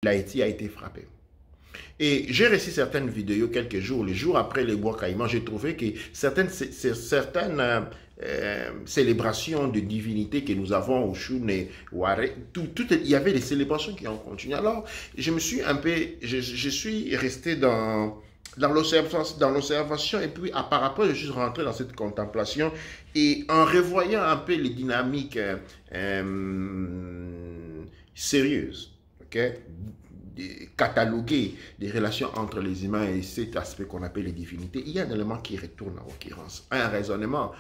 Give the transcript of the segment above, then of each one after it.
Haïti a été frappé. Et j'ai reçu certaines vidéos quelques jours, les jours après les bois caïmans, j'ai trouvé que certaines célébrations de divinité que nous avons au Choune et Ouare, il y avait des célébrations qui ont continué. Alors, je me suis un peu, je suis resté dans l'observation et puis par rapport, je suis rentré dans cette contemplation et en revoyant un peu les dynamiques sérieuses, ok, cataloguer des relations entre les humains et cet aspect qu'on appelle les divinités, il y a un élément qui retourne en l'occurrence, un raisonnement,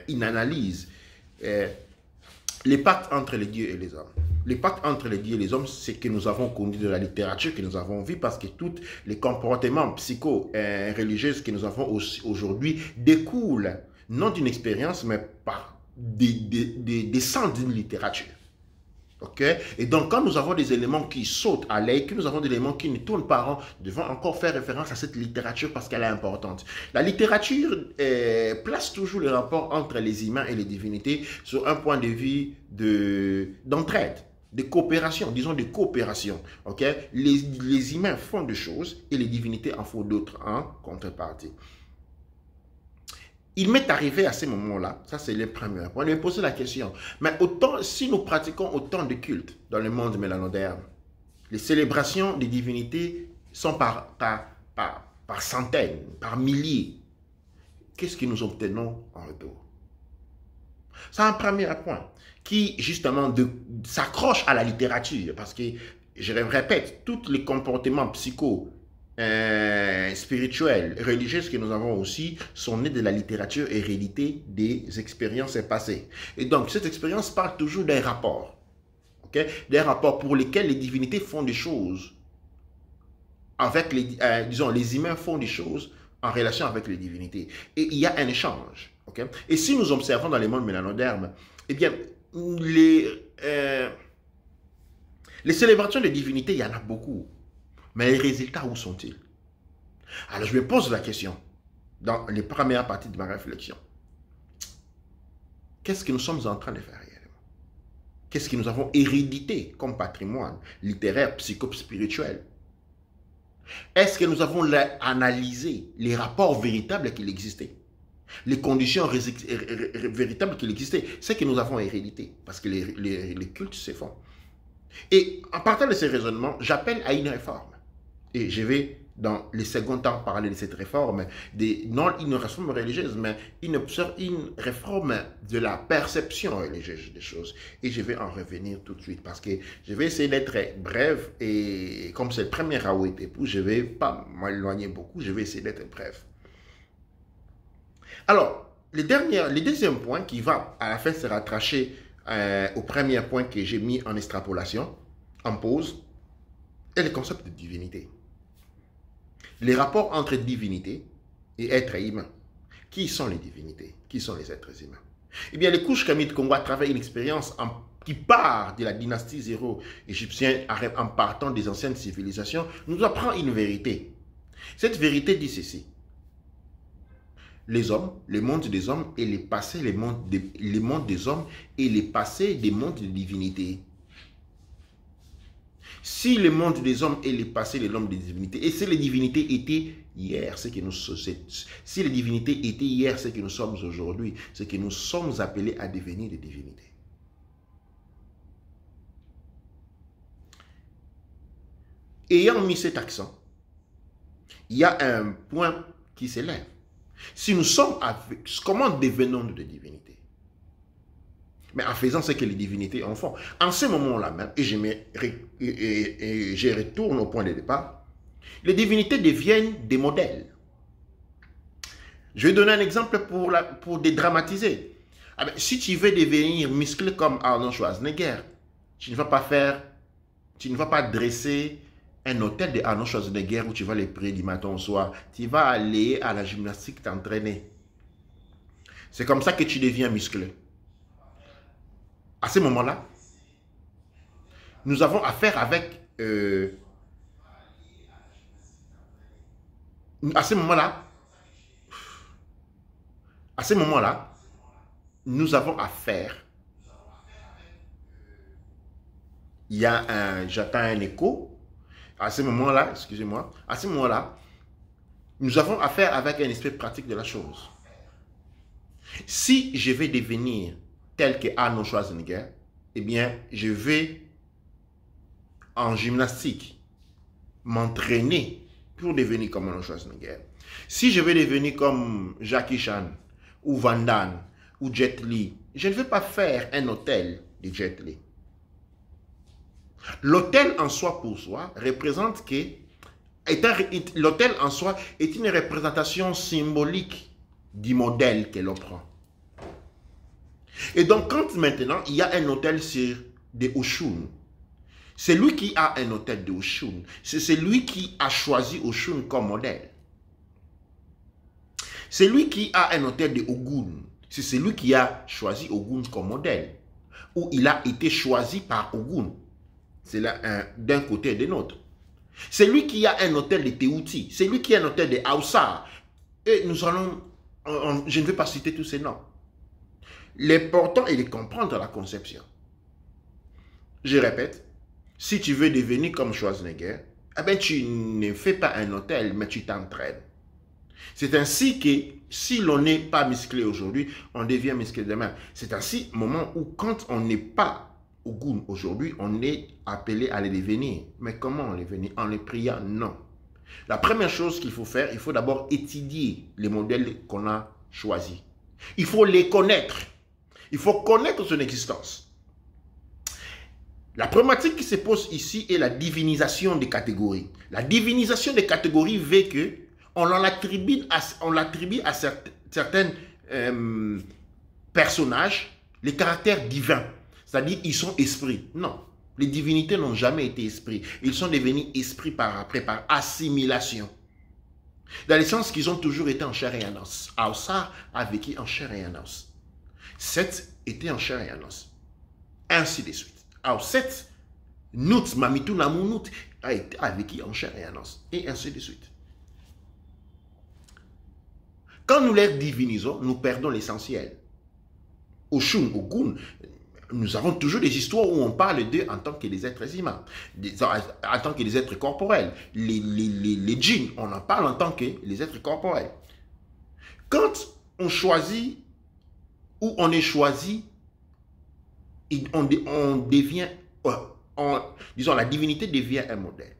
une analyse, les pactes entre les dieux et les hommes. Les pactes entre les dieux et les hommes, c'est que nous avons connu de la littérature, que nous avons vu, parce que tous les comportements psycho-religieux que nous avons aujourd'hui découlent non d'une expérience, mais par des sens d'une littérature. Okay? Et donc, quand nous avons des éléments qui sautent à l'œil, que nous avons des éléments qui ne tournent pas rond, nous devons encore faire référence à cette littérature parce qu'elle est importante. La littérature place toujours le rapport entre les humains et les divinités sur un point de vue d'entraide, de coopération, disons de coopération. Okay? Les humains font des choses et les divinités en font d'autres en contrepartie. Il m'est arrivé à ce moment-là, ça c'est le premier point, de me poser la question, mais autant, si nous pratiquons autant de cultes dans le monde mélanoderne, les célébrations des divinités sont par centaines, par milliers, qu'est-ce que nous obtenons en retour? C'est un premier point qui justement s'accroche à la littérature, parce que, je le répète, tous les comportements spirituelles, religieuses que nous avons aussi sont nées de la littérature héréditée des expériences passées. Et donc, cette expérience parle toujours des rapports. Okay? Des rapports pour lesquels les divinités font des choses. Avec disons, les humains font des choses en relation avec les divinités. Et il y a un échange. Okay? Et si nous observons dans les mondes mélanodermes, eh bien, les célébrations des divinités, il y en a beaucoup. Mais les résultats, où sont-ils? Alors, je me pose la question, dans les premières parties de ma réflexion. Qu'est-ce que nous sommes en train de faire réellement? Qu'est-ce que nous avons hérédité comme patrimoine littéraire, psycho-spirituel? Est-ce que nous avons analysé les rapports véritables qu'il existait? Les conditions véritables qu'il existait? C'est que nous avons hérédité, parce que les cultes se font. Et en partant de ces raisonnements, j'appelle à une réforme. Et je vais, dans les seconds temps, parler de cette réforme, non une réforme religieuse, mais une réforme de la perception religieuse des choses. Et je vais en revenir tout de suite, parce que je vais essayer d'être bref, et comme c'est le premier Raoult époux, je ne vais pas m'éloigner beaucoup, je vais essayer d'être bref. Alors, le deuxième point qui va à la fin se rattacher au premier point que j'ai mis en extrapolation, en pause, est le concept de divinité. Les rapports entre divinité et êtres humains. Qui sont les divinités? Qui sont les êtres humains? Eh bien, les couches Kamit Congo, à travers une expérience qui part de la dynastie zéro égyptienne en partant des anciennes civilisations, nous apprend une vérité. Cette vérité dit ceci. Les hommes, le monde des hommes et les passés, les mondes des hommes et les passés des mondes de divinité. Si le monde des hommes est le passé de l'homme des divinités, et si les divinités étaient hier, c'est que nous si les divinités étaient hier, c'est que nous sommes aujourd'hui, c'est que nous sommes appelés à devenir des divinités. Ayant mis cet accent, il y a un point qui s'élève. Si nous sommes avec, comment devenons-nous des divinités? Mais en faisant ce que les divinités en font. En ce moment-là même, et je retourne au point de départ, les divinités deviennent des modèles. Je vais donner un exemple pour dédramatiser. Ah ben, si tu veux devenir musclé comme Arnold Schwarzenegger, tu ne vas pas dresser un hôtel de Arnold Schwarzenegger où tu vas les prier du matin au soir. Tu vas aller à la gymnastique t'entraîner. C'est comme ça que tu deviens musclé. À ce moment-là, nous avons affaire avec... à ce moment-là, nous avons affaire... Il y a j'attends un écho. À ce moment-là, excusez-moi, à ce moment-là, nous avons affaire avec un aspect pratique de la chose. Si je vais devenir tel que Arnold Schwarzenegger, eh bien, je vais en gymnastique m'entraîner pour devenir comme Arnold Schwarzenegger. Si je vais devenir comme Jackie Chan, ou Van Damme, ou Jet Li, je ne vais pas faire un hôtel de Jet Li. L'hôtel en soi pour soi représente que l'hôtel en soi est une représentation symbolique du modèle que l'on prend. Et donc, quand maintenant il y a un hôtel sur des Oshun, c'est lui qui a un hôtel de Oshun, c'est celui qui a choisi Oshun comme modèle. C'est lui qui a un hôtel de Ogun, c'est celui qui a choisi Ogun comme modèle, ou il a été choisi par Ogun. C'est là d'un côté et de l'autre. C'est lui qui a un hôtel de Teouti, c'est lui qui a un hôtel de Aoussa. Et nous allons, je ne vais pas citer tous ces noms. L'important est de comprendre la conception. Je répète, si tu veux devenir comme Schwarzenegger, eh bien, tu ne fais pas un hôtel, mais tu t'entraînes. C'est ainsi que si l'on n'est pas musclé aujourd'hui, on devient musclé demain. C'est ainsi le moment où quand on n'est pas au goût aujourd'hui, on est appelé à les devenir. Mais comment on les devenir? En les priant? Non. La première chose qu'il faut faire, il faut d'abord étudier les modèles qu'on a choisis. Il faut les connaître. Il faut connaître son existence. La problématique qui se pose ici est la divinisation des catégories. La divinisation des catégories veut que on l'attribue à certains personnages les caractères divins. C'est-à-dire ils sont esprits. Non. Les divinités n'ont jamais été esprits. Ils sont devenus esprits par assimilation. Dans le sens qu'ils ont toujours été en chair et en os. Aoussa a vécu en chair et en os. Seth était en chair et en os. Ainsi de suite. Alors Seth, Nout, Mamitou Namounout a vécu en chair et en os. Et ainsi de suite. Quand nous les divinisons, nous perdons l'essentiel. Oshun, Ogun, nous avons toujours des histoires où on parle d'eux en tant que des êtres humains, en tant que des êtres corporels. Les djinns, on en parle en tant que les êtres corporels. Quand on choisit, ou on est choisi, on devient, disons, la divinité devient un modèle.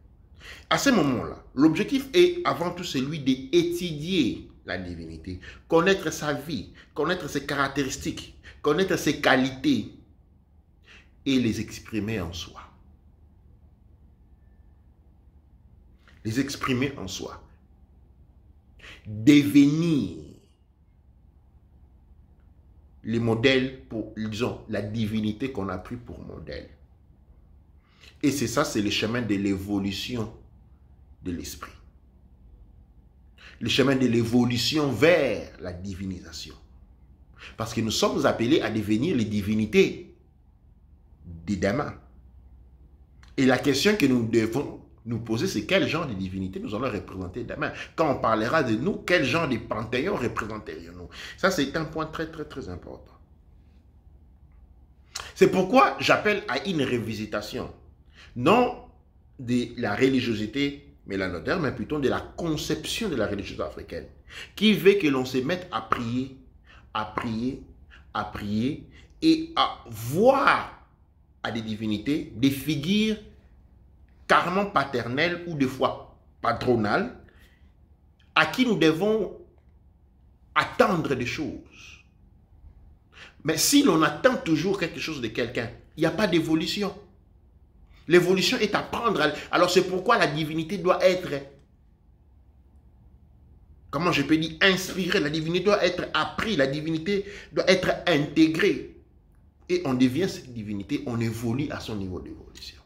À ce moment-là, l'objectif est avant tout celui d'étudier la divinité, connaître sa vie, connaître ses caractéristiques, connaître ses qualités et les exprimer en soi. Les exprimer en soi. Devenir les modèles pour, disons, la divinité qu'on a pris pour modèle. Et c'est ça, c'est le chemin de l'évolution de l'esprit. Le chemin de l'évolution vers la divinisation. Parce que nous sommes appelés à devenir les divinités de demain. Et la question que nous devons nous poser, c'est quel genre de divinité nous allons représenter demain. Quand on parlera de nous, quel genre de panthéon représenterions-nous? Ça, c'est un point très, très, très important. C'est pourquoi j'appelle à une révisitation. Non de la religiosité mélanotaire, mais plutôt de la conception de la religiosité africaine, qui veut que l'on se mette à prier, à prier, à prier, et à voir à des divinités, des figures carrément paternelles ou des fois patronales, à qui nous devons attendre des choses. Mais si l'on attend toujours quelque chose de quelqu'un, il n'y a pas d'évolution. L'évolution est à prendre. Alors c'est pourquoi la divinité doit être, comment je peux dire, inspirée. La divinité doit être apprise. La divinité doit être intégrée. Et on devient cette divinité, on évolue à son niveau d'évolution.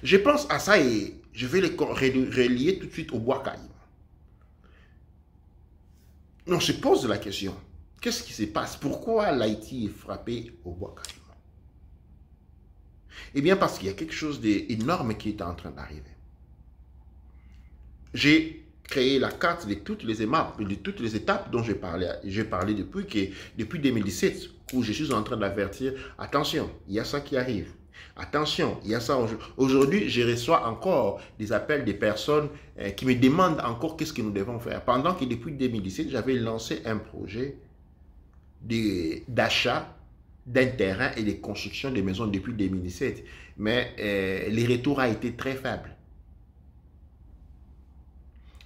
Je pense à ça et je vais les relier tout de suite au bois caïman. On se pose la question, qu'est-ce qui se passe? Pourquoi l'Haïti est frappé au bois caïman? Eh bien, parce qu'il y a quelque chose d'énorme qui est en train d'arriver. J'ai créé la carte de toutes les étapes dont j'ai parlé depuis 2017, où je suis en train d'avertir, attention, il y a ça qui arrive. Attention, il y a ça aujourd'hui. Je reçois encore des appels des personnes qui me demandent encore qu'est-ce que nous devons faire. Pendant que depuis 2017, j'avais lancé un projet d'achat d'un terrain et de construction de maisons depuis 2017. Mais les retours ont été très faibles.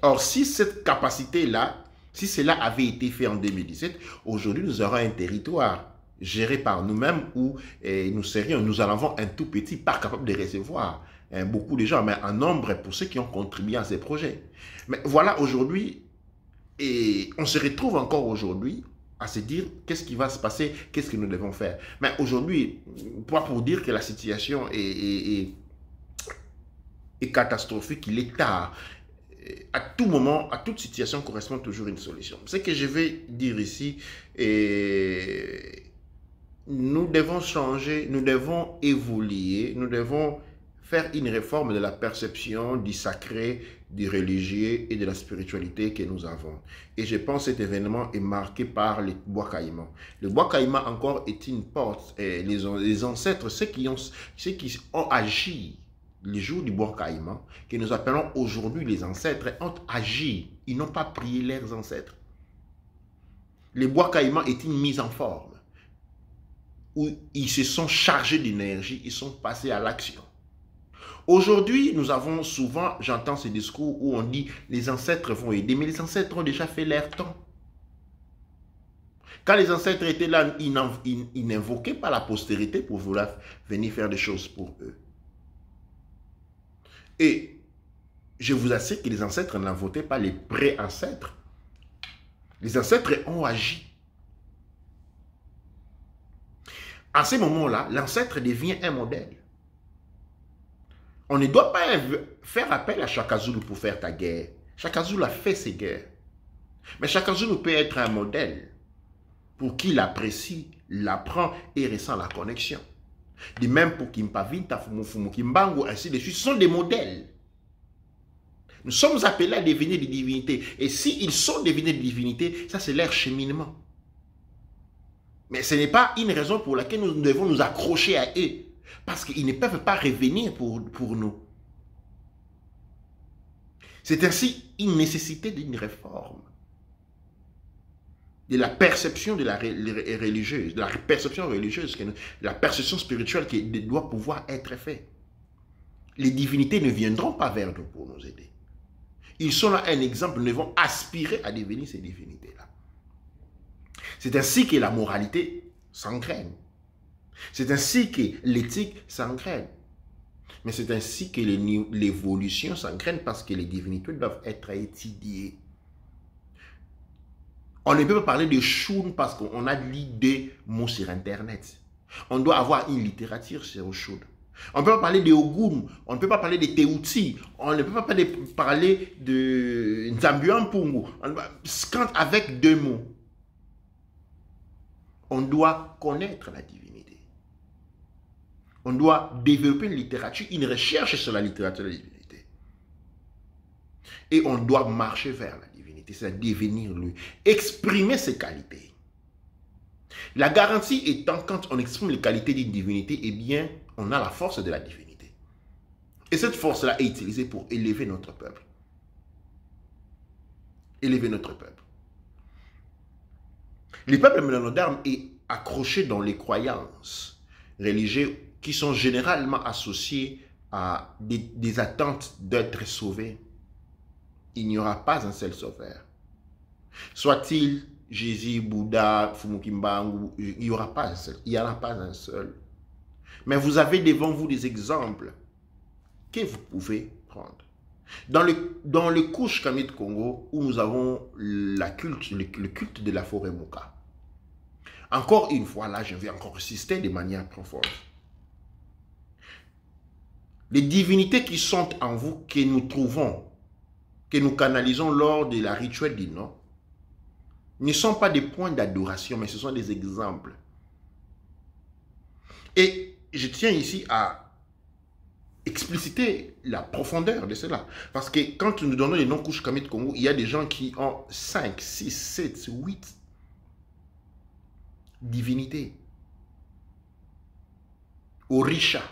Or, si cette capacité-là, si cela avait été fait en 2017, aujourd'hui, nous aurons un territoire géré par nous-mêmes où nous allons avoir un tout petit parc capable de recevoir beaucoup de gens, mais en nombre pour ceux qui ont contribué à ces projets. Mais voilà, aujourd'hui, et on se retrouve encore aujourd'hui à se dire qu'est-ce qui va se passer, qu'est-ce que nous devons faire. Mais aujourd'hui, pas pour dire que la situation est catastrophique, il est tard. À tout moment, à toute situation correspond toujours une solution. Ce que je vais dire ici, nous devons changer, nous devons évoluer, nous devons faire une réforme de la perception du sacré, du religieux et de la spiritualité que nous avons. Et je pense que cet événement est marqué par le bois caïman. Le bois caïman encore est une porte. Et les ancêtres, ceux qui ont agi les jours du bois caïman, que nous appelons aujourd'hui les ancêtres, ont agi. Ils n'ont pas prié leurs ancêtres. Le bois caïman est une mise en forme où ils se sont chargés d'énergie, ils sont passés à l'action. Aujourd'hui, nous avons souvent, j'entends ces discours où on dit les ancêtres vont aider, mais les ancêtres ont déjà fait leur temps. Quand les ancêtres étaient là, ils n'invoquaient pas la postérité pour vouloir venir faire des choses pour eux. Et je vous assure que les ancêtres n'invoquaient pas les pré-ancêtres. Les ancêtres ont agi. À ce moment-là, l'ancêtre devient un modèle. On ne doit pas faire appel à Shaka Zulu pour faire ta guerre. Shaka Zulu a fait ses guerres. Mais Shaka Zulu peut être un modèle pour qui l'apprécie, l'apprend et ressent la connexion. De même pour Kimpavinta, Fumufumu, Kimbangu, ainsi de suite, ce sont des modèles. Nous sommes appelés à devenir des divinités. Et s'ils sont devenus des divinités, ça c'est leur cheminement. Mais ce n'est pas une raison pour laquelle nous devons nous accrocher à eux. Parce qu'ils ne peuvent pas revenir pour nous. C'est ainsi une nécessité d'une réforme. De la perception de la religieuse, de la perception religieuse, de la perception spirituelle qui doit pouvoir être faite. Les divinités ne viendront pas vers nous pour nous aider. Ils sont là un exemple, nous devons aspirer à devenir ces divinités-là. C'est ainsi que la moralité s'engraine. C'est ainsi que l'éthique s'engraine. Mais c'est ainsi que l'évolution s'engraine parce que les divinités doivent être étudiées. On ne peut pas parler de Shun parce qu'on a lu des mots sur Internet. On doit avoir une littérature sur Shun. On ne peut pas parler de Ogun, on ne peut pas parler de Teuti, on ne peut pas parler de Nzambian-Pungu. Avec deux mots. On doit connaître la divinité. On doit développer une littérature, une recherche sur la littérature de la divinité. Et on doit marcher vers la divinité, c'est-à-dire devenir lui, exprimer ses qualités. La garantie étant, quand on exprime les qualités d'une divinité, eh bien, on a la force de la divinité. Et cette force-là est utilisée pour élever notre peuple. Élever notre peuple. Le peuple mélanoderme est accroché dans les croyances religieuses qui sont généralement associées à des attentes d'être sauvé. Il n'y aura pas un seul sauveur. Soit-il Jésus, Bouddha, Fumukimbangu, il n'y aura pas un seul. Il n'y en a pas un seul. Mais vous avez devant vous des exemples que vous pouvez prendre. Dans le Kush Kamit Congo, où nous avons le culte de la forêt Moka. Encore une fois, là, je vais encore insister de manière profonde. Les divinités qui sont en vous, que nous trouvons, que nous canalisons lors de la rituel du nom, ne sont pas des points d'adoration, mais ce sont des exemples. Et je tiens ici à expliciter la profondeur de cela. Parce que quand nous donnons les noms Kush Kamit Congo, il y a des gens qui ont 5, 6, 7, 8 divinités. Orisha,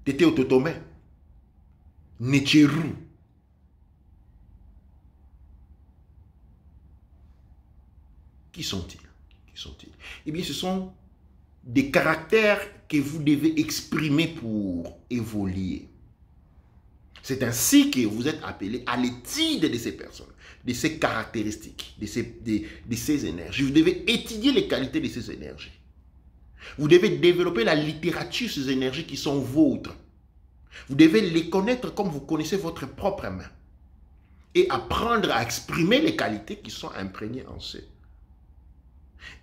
Tété Ototome, Necheru. Qui sont-ils? Qui sont-ils? Eh bien, ce sont des caractères que vous devez exprimer pour évoluer. C'est ainsi que vous êtes appelé à l'étude de ces personnes, de ces caractéristiques, de ces énergies. Vous devez étudier les qualités de ces énergies. Vous devez développer la littérature sur ces énergies qui sont vôtres. Vous devez les connaître comme vous connaissez votre propre main. Et apprendre à exprimer les qualités qui sont imprégnées en ces.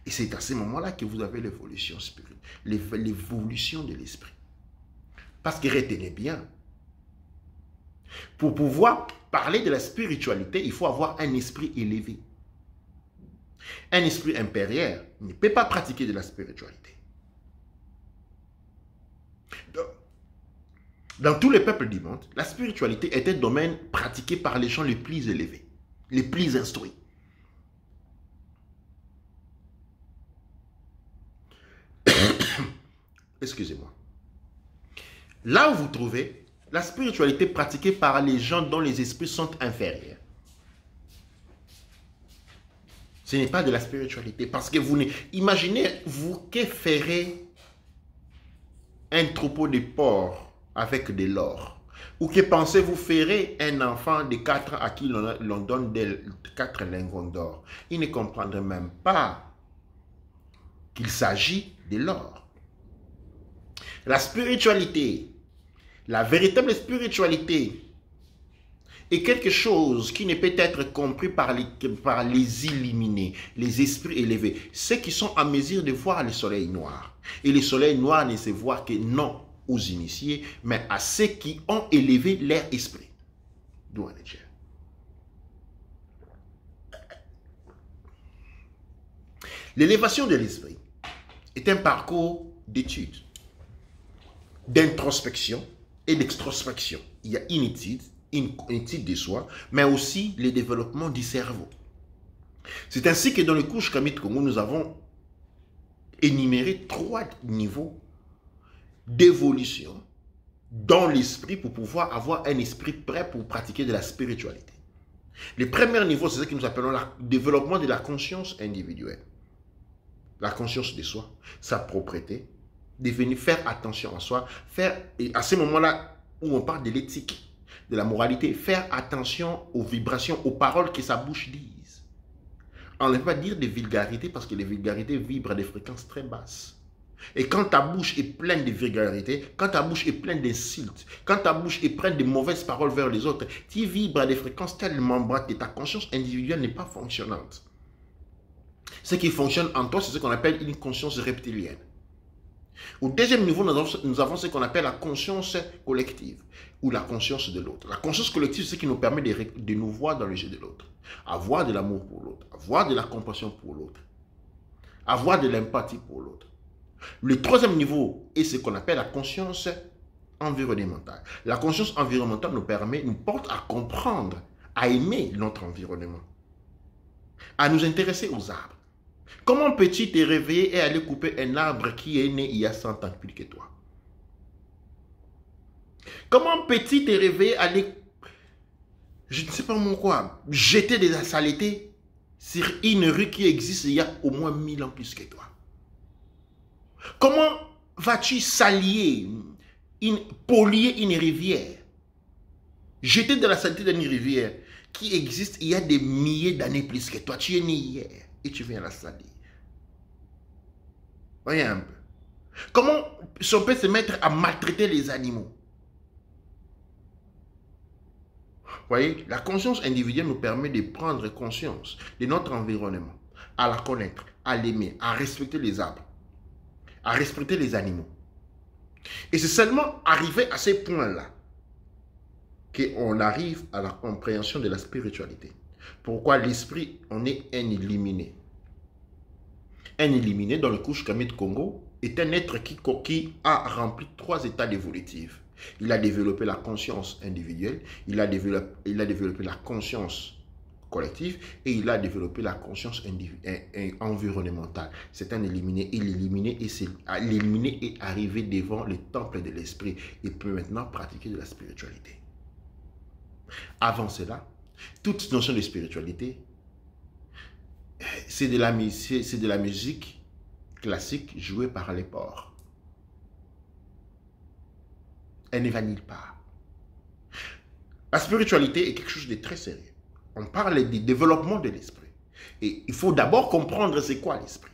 Et c'est à ce moment-là que vous avez l'évolution spirituelle, l'évolution de l'esprit. Parce que retenez bien, pour pouvoir parler de la spiritualité, il faut avoir un esprit élevé. Un esprit inférieur ne peut pas pratiquer de la spiritualité. Dans tous les peuples du monde, la spiritualité est un domaine pratiqué par les gens les plus élevés, les plus instruits. Excusez-moi. Là où vous trouvez la spiritualité pratiquée par les gens dont les esprits sont inférieurs, ce n'est pas de la spiritualité. Parce que vous imaginez-vous que ferait un troupeau de porcs avec de l'or? Ou que pensez-vous ferez un enfant de 4 ans à qui l'on donne 4 lingots d'or? Il ne comprendrait même pas qu'il s'agit de l'or. La spiritualité, la véritable spiritualité est quelque chose qui ne peut être compris par les illuminés, les esprits élevés, ceux qui sont en mesure de voir le soleil noir. Et le soleil noir ne se voit que non aux initiés, mais à ceux qui ont élevé leur esprit. D'où on est. L'élévation de l'esprit est un parcours d'étude, d'introspection et d'extrospection. Il y a une étude de soi, mais aussi le développement du cerveau. C'est ainsi que dans le cours Kamit Congo, nous avons énuméré 3 niveaux d'évolution dans l'esprit pour pouvoir avoir un esprit prêt pour pratiquer de la spiritualité. Le premier niveau, c'est ce que nous appelons le développement de la conscience individuelle. La conscience de soi, sa propreté, devenir faire attention à soi, et à ce moment-là où on parle de l'éthique, de la moralité, faire attention aux vibrations, aux paroles que sa bouche dise. On ne peut pas dire des vulgarités parce que les vulgarités vibrent à des fréquences très basses. Et quand ta bouche est pleine de vulgarités, quand ta bouche est pleine d'insultes, quand ta bouche est pleine de mauvaises paroles vers les autres, tu vibres à des fréquences tellement basses que ta conscience individuelle n'est pas fonctionnante. Ce qui fonctionne en toi, c'est ce qu'on appelle une conscience reptilienne. Au deuxième niveau, nous avons ce qu'on appelle la conscience collective ou la conscience de l'autre. La conscience collective, c'est ce qui nous permet de nous voir dans le jeu de l'autre, avoir de l'amour pour l'autre, avoir de la compassion pour l'autre, avoir de l'empathie pour l'autre. Le troisième niveau est ce qu'on appelle la conscience environnementale. La conscience environnementale nous porte à comprendre, à aimer notre environnement, à nous intéresser aux arbres. Comment peux-tu te réveiller et aller couper un arbre qui est né il y a 100 ans plus que toi? Comment peux-tu te réveiller et aller, je ne sais pas quoi, jeter des saletés sur une rue qui existe il y a au moins 1000 ans plus que toi? Comment vas-tu polluer une rivière? Jeter de la saleté dans une rivière qui existe il y a des milliers d'années plus que toi. Tu es né hier et tu viens la salir. Voyez un peu. Comment on peut se mettre à maltraiter les animaux? Voyez, la conscience individuelle nous permet de prendre conscience de notre environnement, à la connaître, à l'aimer, à respecter les arbres, à respecter les animaux. Et c'est seulement arrivé à ces points-là qu'on arrive à la compréhension de la spiritualité. Pourquoi l'esprit, on est un illuminé. Un illuminé dans le couche Kamit Congo est un être qui a rempli 3 états évolutifs. Il a développé la conscience individuelle, il a développé la conscience collectif et il a développé la conscience environnementale. C'est un éliminé. L'éliminé est arrivé devant le temple de l'esprit. Il peut maintenant pratiquer de la spiritualité. Avant cela, toute notion de spiritualité, c'est de la musique classique jouée par les porcs. Elle ne vanille pas. La spiritualité est quelque chose de très sérieux. On parle du développement de l'esprit. Et il faut d'abord comprendre c'est quoi l'esprit.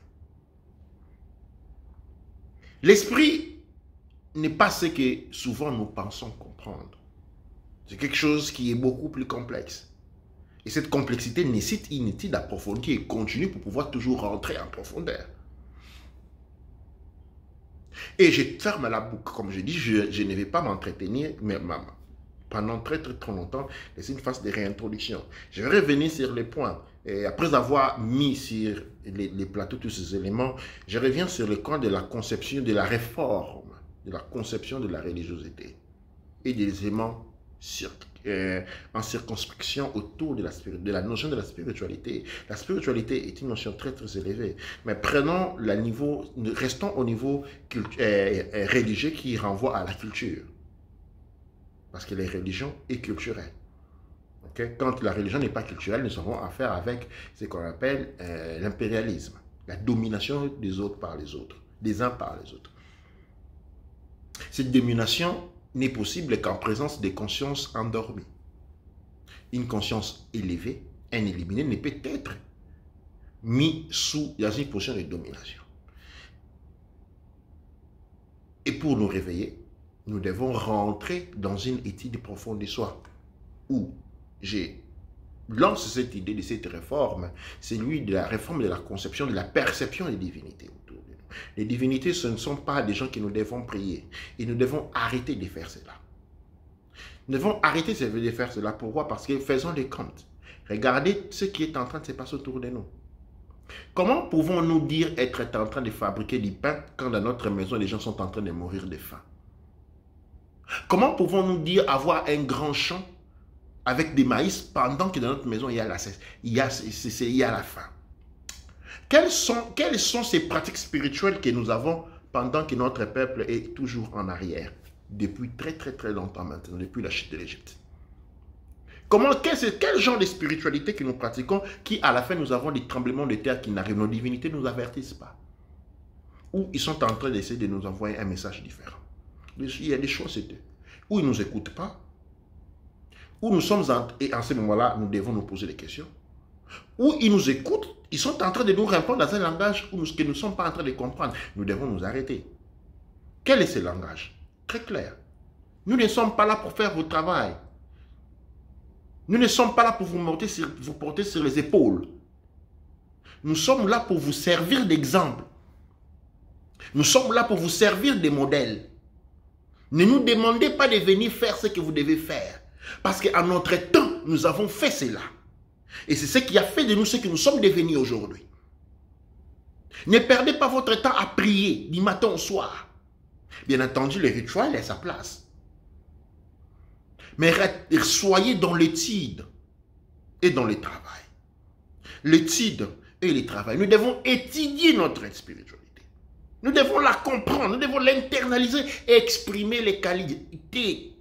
L'esprit n'est pas ce que souvent nous pensons comprendre. C'est quelque chose qui est beaucoup plus complexe. Et cette complexité nécessite une étude approfondie et continue pour pouvoir toujours rentrer en profondeur. Et je ferme la boucle. Comme je dis, je ne vais pas m'entretenir, mais pendant très longtemps, c'est une phase de réintroduction. Je vais revenir sur les points. Et après avoir mis sur les plateaux tous ces éléments, je reviens sur le camp de la conception, de la réforme, de la conception de la religiosité et des éléments en circonscription autour de la notion de la spiritualité. La spiritualité est une notion très élevée, mais restons au niveau religieux qui renvoie à la culture. Parce que la religion est culturelle. Okay? Quand la religion n'est pas culturelle, nous avons affaire avec ce qu'on appelle l'impérialisme, la domination des autres par les autres, des uns par les autres. Cette domination n'est possible qu'en présence des consciences endormies. Une conscience élevée, un éliminé, ne peut être mis dans une position de domination. Et pour nous réveiller, nous devons rentrer dans une étude profonde de soi, où je lance cette idée de cette réforme, c'est lui de la réforme de la conception, de la perception des divinités autour de nous. Les divinités, ce ne sont pas des gens que nous devons prier, et nous devons arrêter de faire cela. Nous devons arrêter de faire cela. Pourquoi? Parce que faisons des comptes. Regardez ce qui est en train de se passer autour de nous. Comment pouvons-nous dire être en train de fabriquer du pain quand dans notre maison, les gens sont en train de mourir de faim? Comment pouvons-nous dire avoir un grand champ avec des maïs pendant que dans notre maison, il y a la faim? Quelles sont ces pratiques spirituelles que nous avons pendant que notre peuple est toujours en arrière? Depuis très longtemps maintenant, depuis la chute de l'Égypte. Quel genre de spiritualité que nous pratiquons qui à la fin nous avons des tremblements de terre qui n'arrivent? Nos divinités ne nous avertissent pas. Ou ils sont en train d'essayer de nous envoyer un message différent. Il y a des choix, c'est eux. Ou ils ne nous écoutent pas, ou nous sommes et en ce moment-là, nous devons nous poser des questions. Ou ils nous écoutent, ils sont en train de nous répondre dans un langage que nous ne sommes pas en train de comprendre. Nous devons nous arrêter. Quel est ce langage? Très clair. Nous ne sommes pas là pour faire votre travail. Nous ne sommes pas là pour vous porter sur les épaules. Nous sommes là pour vous servir d'exemple. Nous sommes là pour vous servir de modèle. Ne nous demandez pas de venir faire ce que vous devez faire. Parce qu'en notre temps, nous avons fait cela. Et c'est ce qui a fait de nous ce que nous sommes devenus aujourd'hui. Ne perdez pas votre temps à prier du matin au soir. Bien entendu, le rituel est à sa place. Mais soyez dans l'étude et dans le travail. L'étude et le travail. Nous devons étudier notre spiritualité. Nous devons la comprendre, nous devons l'internaliser et exprimer les qualités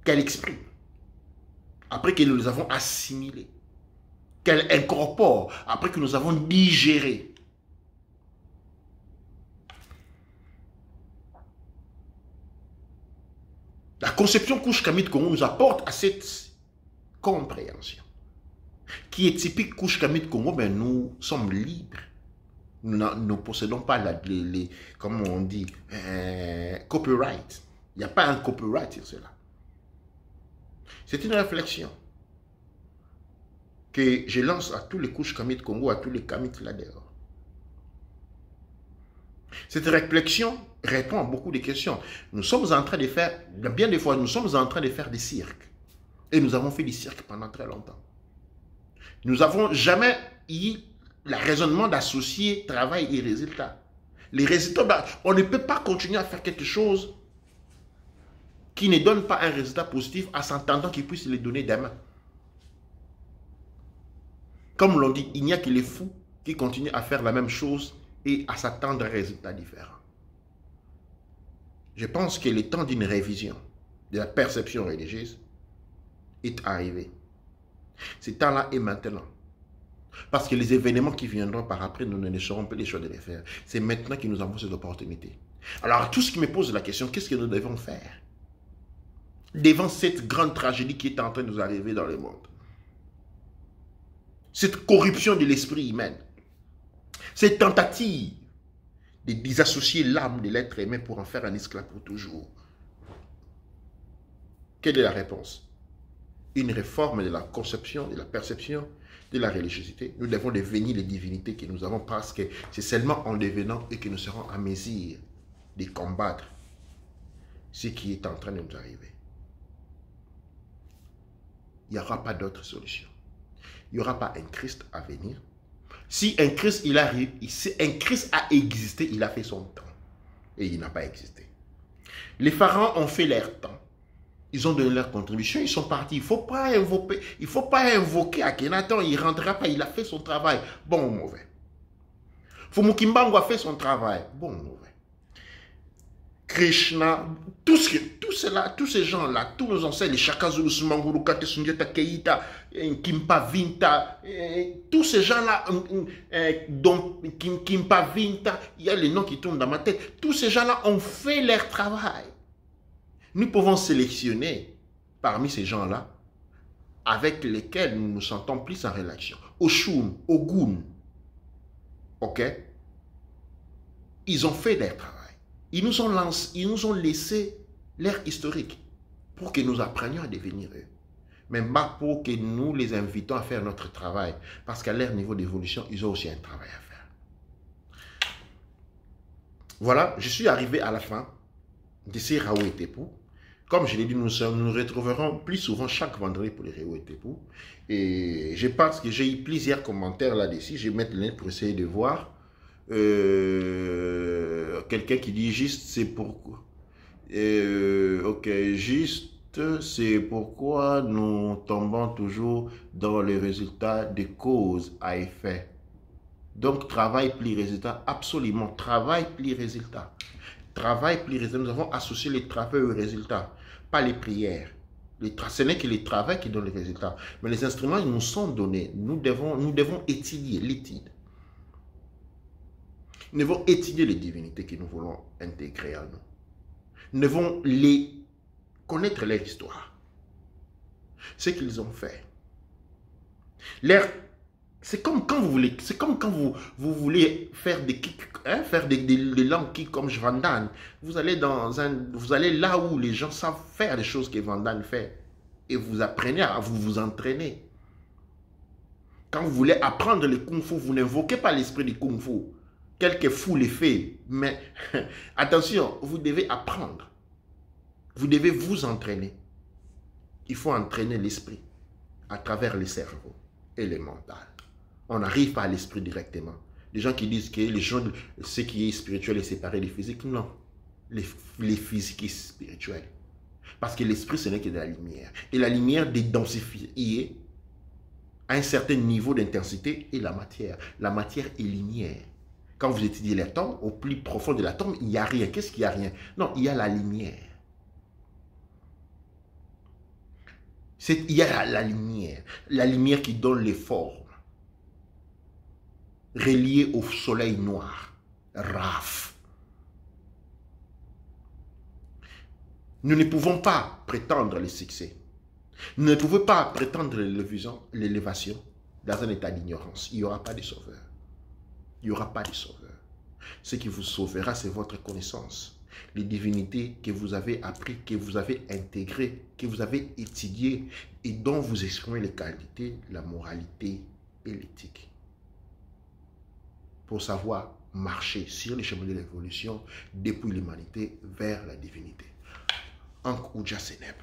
qu'elle exprime. Après que nous les avons assimilées, qu'elle incorpore, après que nous avons digéré. La conception Kush Kamit Congo nous apporte à cette compréhension qui est typique Kush Kamit Congo. Mais nous sommes libres. Nous ne possédons pas comment on dit, copyright. Il n'y a pas un copyright sur cela. C'est une réflexion que je lance à tous les Kush Kamit Congo, à tous les Kamit là-dehors. Cette réflexion répond à beaucoup de questions. Nous sommes en train de faire, bien des fois, nous sommes en train de faire des cirques. Et nous avons fait des cirques pendant très longtemps. Nous n'avons jamais eu le raisonnement d'associer travail et résultat. Les résultats, on ne peut pas continuer à faire quelque chose qui ne donne pas un résultat positif en s'entendant qu'il puisse les donner demain. Comme l'on dit, il n'y a que les fous qui continuent à faire la même chose et à s'attendre à un résultat différent. Je pense que le temps d'une révision de la perception religieuse est arrivé. Ce temps-là est maintenant. Parce que les événements qui viendront par après, nous ne serons pas les choix de les faire. C'est maintenant que nous avons cette opportunité. Alors, tout ce qui me pose la question, qu'est-ce que nous devons faire devant cette grande tragédie qui est en train de nous arriver dans le monde? Cette corruption de l'esprit humain, cette tentative de désassocier l'âme de l'être humain pour en faire un esclave pour toujours. Quelle est la réponse? Une réforme de la conception, de la perception, de la religiosité. Nous devons devenir les divinités que nous avons parce que c'est seulement en devenant et que nous serons à mesure de combattre ce qui est en train de nous arriver. Il n'y aura pas d'autre solution. Il n'y aura pas un Christ à venir. Si un Christ, si un Christ a existé, il a fait son temps. Et il n'a pas existé. Les pharaons ont fait leur temps. Ils ont donné leur contribution, ils sont partis. Il ne faut pas invoquer Akhenaton, il ne rentrera pas, il a fait son travail, bon ou mauvais. Fumukimbangu a fait son travail, bon ou mauvais. Krishna, tous ces gens-là, tous nos ancêtres, les Shaka Zulu, Sumanguru, Kate Sundiata Keita, Kimpa Vinta, tous ces gens-là, Kimpa Vinta, il y a les noms qui tournent dans ma tête, tous ces gens-là ont fait leur travail. Nous pouvons sélectionner parmi ces gens-là avec lesquels nous nous sentons plus en relation. Oshun, Ogun, ok? Ils ont fait leur travail. Ils nous ont laissé leur historique pour que nous apprenions à devenir eux. Mais pas pour que nous les invitons à faire notre travail. Parce qu'à leur niveau d'évolution, ils ont aussi un travail à faire. Voilà, je suis arrivé à la fin de ces Raoult et Tepou. Comme je l'ai dit, nous nous retrouverons plus souvent chaque vendredi pour les Raoult et Tepou. Et je pense que j'ai eu plusieurs commentaires là-dessus. Je vais mettre le lien pour essayer de voir. Quelqu'un qui dit juste c'est pourquoi. Ok, juste c'est pourquoi nous tombons toujours dans les résultats des causes à effet. Donc, travail plus résultat, absolument. Travail plus résultat. Travail plus résultat. Nous avons associé les travaux aux résultats, pas les prières. Ce n'est que les travaux qui donnent les résultats. Mais les instruments, ils nous sont donnés. Nous devons étudier l'étude. Nous devons étudier les divinités que nous voulons intégrer en nous. Nous devons connaître leur histoire. Ce qu'ils ont fait. C'est comme quand vous voulez, vous voulez faire des kicks, hein, faire des langues kicks comme Van Damme. Vous allez là où les gens savent faire les choses que Van Damme fait. Et vous apprenez à vous entraîner. Quand vous voulez apprendre le Kung Fu, vous n'invoquez pas l'esprit du Kung Fu. Quelques fous les fait, mais attention, vous devez apprendre. Vous devez vous entraîner. Il faut entraîner l'esprit à travers le cerveau et le mental. On n'arrive pas à l'esprit directement. Les gens qui disent que ce qui est spirituel est séparé du physique, non. Les physiques est spirituel. Parce que l'esprit, ce n'est que de la lumière. Et la lumière dédensifie à un certain niveau d'intensité et la matière. La matière est lumière. Quand vous étudiez l'atome, au plus profond de l'atome, il n'y a rien. Qu'est-ce qu'il n'y a rien? Non, il y a la lumière. Il y a la lumière qui donne les formes, reliées au soleil noir, Raf. Nous ne pouvons pas prétendre le succès. Nous ne pouvons pas prétendre l'élévation dans un état d'ignorance. Il n'y aura pas de sauveur. Il n'y aura pas de sauveur. Ce qui vous sauvera, c'est votre connaissance. Les divinités que vous avez appris, que vous avez intégrées, que vous avez étudiées et dont vous exprimez les qualités, la moralité et l'éthique. Pour savoir marcher sur les chemins de l'évolution depuis l'humanité vers la divinité. Ankh Ouja Seneb.